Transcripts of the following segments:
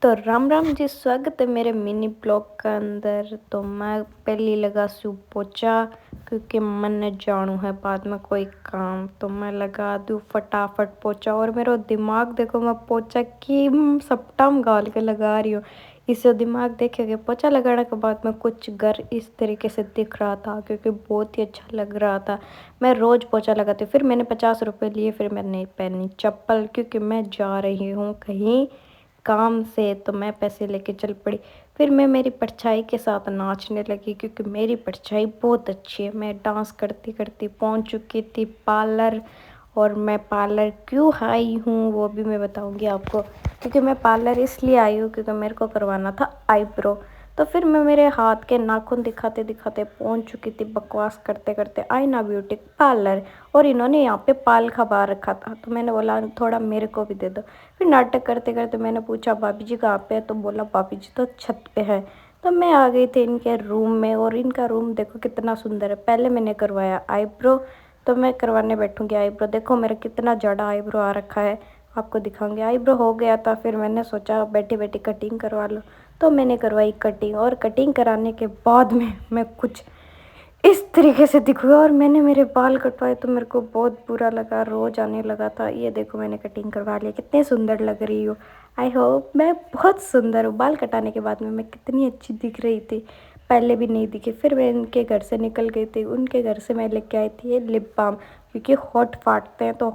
तो राम राम जी, स्वागत है मेरे मिनी ब्लॉग का अंदर। तो मैं पहले लगा सूँ पोचा क्योंकि मैंने जानू है बाद में कोई काम, तो मैं लगा दूँ फटाफट पोचा। और मेरा दिमाग देखो, मैं पोचा की सपटाम गाल के लगा रही हूँ। इससे दिमाग देखेंगे पोचा लगाने के बाद में कुछ घर इस तरीके से दिख रहा था क्योंकि बहुत ही अच्छा लग रहा था। मैं रोज़ पोचा लगाती हूँ। फिर मैंने 50 रुपये लिए, फिर मैंने पहनी चप्पल क्योंकि मैं जा रही हूँ कहीं काम से, तो मैं पैसे लेके चल पड़ी। फिर मैं मेरी परछाई के साथ नाचने लगी क्योंकि मेरी परछाई बहुत अच्छी है। मैं डांस करती करती पहुंच चुकी थी पार्लर। और मैं पार्लर क्यों आई हूँ वो भी मैं बताऊंगी आपको, क्योंकि मैं पार्लर इसलिए आई हूँ क्योंकि मेरे को करवाना था आईब्रो। तो फिर मैं मेरे हाथ के नाखून दिखाते दिखाते पहुंच चुकी थी, बकवास करते करते आईना ब्यूटी पार्लर। और इन्होंने यहाँ पे पाल खबा रखा था, तो मैंने बोला थोड़ा मेरे को भी दे दो। फिर नाटक करते करते मैंने पूछा भाभी जी कहाँ पे है, तो बोला भाभी जी तो छत पे है। तो मैं आ गई थी इनके रूम में, और इनका रूम देखो कितना सुंदर है। पहले मैंने करवाया आईब्रो, तो मैं करवाने बैठूंगी आईब्रो। देखो मेरा कितना ज़्यादा आईब्रो आ रखा है, आपको दिखाऊंगी। आईब्रो हो गया था, फिर मैंने सोचा बैठी बैठी कटिंग करवा लो, तो मैंने करवाई कटिंग। और कटिंग कराने के बाद में मैं कुछ इस तरीके से दिखूँ। और मैंने मेरे बाल कटवाए तो मेरे को बहुत बुरा लगा, रोज आने लगा था। ये देखो मैंने कटिंग करवा लिया, कितने सुंदर लग रही हूँ। आई होप मैं बहुत सुंदर हूँ। बाल कटाने के बाद में मैं कितनी अच्छी दिख रही थी, पहले भी नहीं दिखी। फिर मैं इनके घर से निकल गई थी, उनके घर से मैं लेके आई थी ये लिप बाम, क्योंकि होठ फाटते हैं तो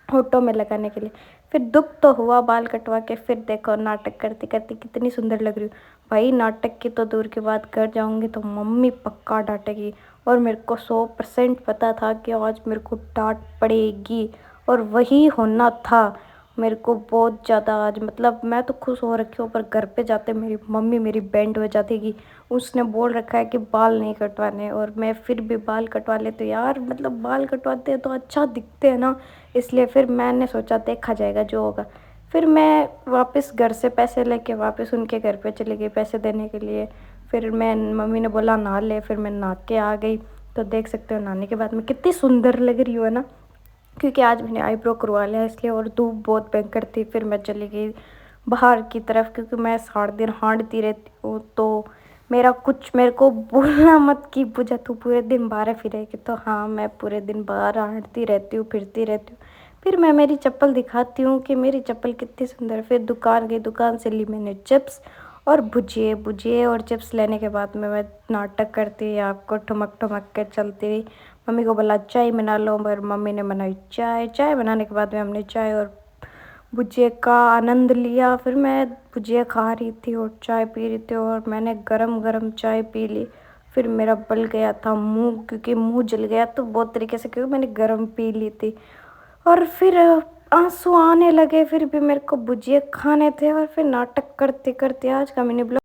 होठों में लगाने के लिए। फिर दुख तो हुआ बाल कटवा के। फिर देखो नाटक करती करती कितनी सुंदर लग रही हूँ। भाई नाटक की तो दूर की बात, घर जाऊँगी तो मम्मी पक्का डांटेगी। और मेरे को 100% पता था कि आज मेरे को डांट पड़ेगी, और वही होना था। मेरे को बहुत ज़्यादा आज, मतलब मैं तो खुश हो रखी हूँ, पर घर पे जाते मेरी मम्मी मेरी बैंड हो जाती कि उसने बोल रखा है कि बाल नहीं कटवाने। और मैं फिर भी बाल कटवा लेती हूँ यार, मतलब बाल कटवाते हैं तो अच्छा दिखते हैं ना, इसलिए फिर मैंने सोचा देखा जाएगा जो होगा। फिर मैं वापस घर से पैसे लेके वापस उनके घर पे चली गई पैसे देने के लिए। फिर मैं, मम्मी ने बोला नहा ले, फिर मैं नहा के आ गई। तो देख सकते हो नहाने के बाद में कितनी सुंदर लग रही हो ना, क्योंकि आज मैंने आईब्रो करवा लिया इसलिए। और धूप बहुत भयंकर थी, फिर मैं चली गई बाहर की तरफ, क्योंकि मैं सारा दिन हाँडती रहती हूँ। तो मेरा कुछ, मेरे को बोलना मत कि पूजा तू पूरे दिन बाहर फिरेगी, तो हाँ मैं पूरे दिन बाहर हाँडती रहती हूँ, फिरती रहती हूँ। फिर मैं मेरी चप्पल दिखाती हूँ कि मेरी चप्पल कितनी सुंदर है। फिर दुकान गई, दुकान से ली मैंने चिप्स और भुजिए। भुजिए और चिप्स लेने के बाद में मैं नाटक करती आपको ठुमक ठुमक के चलती रही। मम्मी को बोला चाय बना लो, मगर मम्मी ने बनाई चाय। चाय बनाने के बाद में हमने चाय और भुजिए का आनंद लिया। फिर मैं भुजिया खा रही थी और चाय पी रही थी, और मैंने गरम गरम चाय पी ली। फिर मेरा बल गया था मुंह, क्योंकि मुंह जल गया तो बहुत तरीके से, क्योंकि मैंने गरम पी ली थी। और फिर आंसू आने लगे, फिर भी मेरे को भुजिया खाने थे। और फिर नाटक करते करते आज का मैंने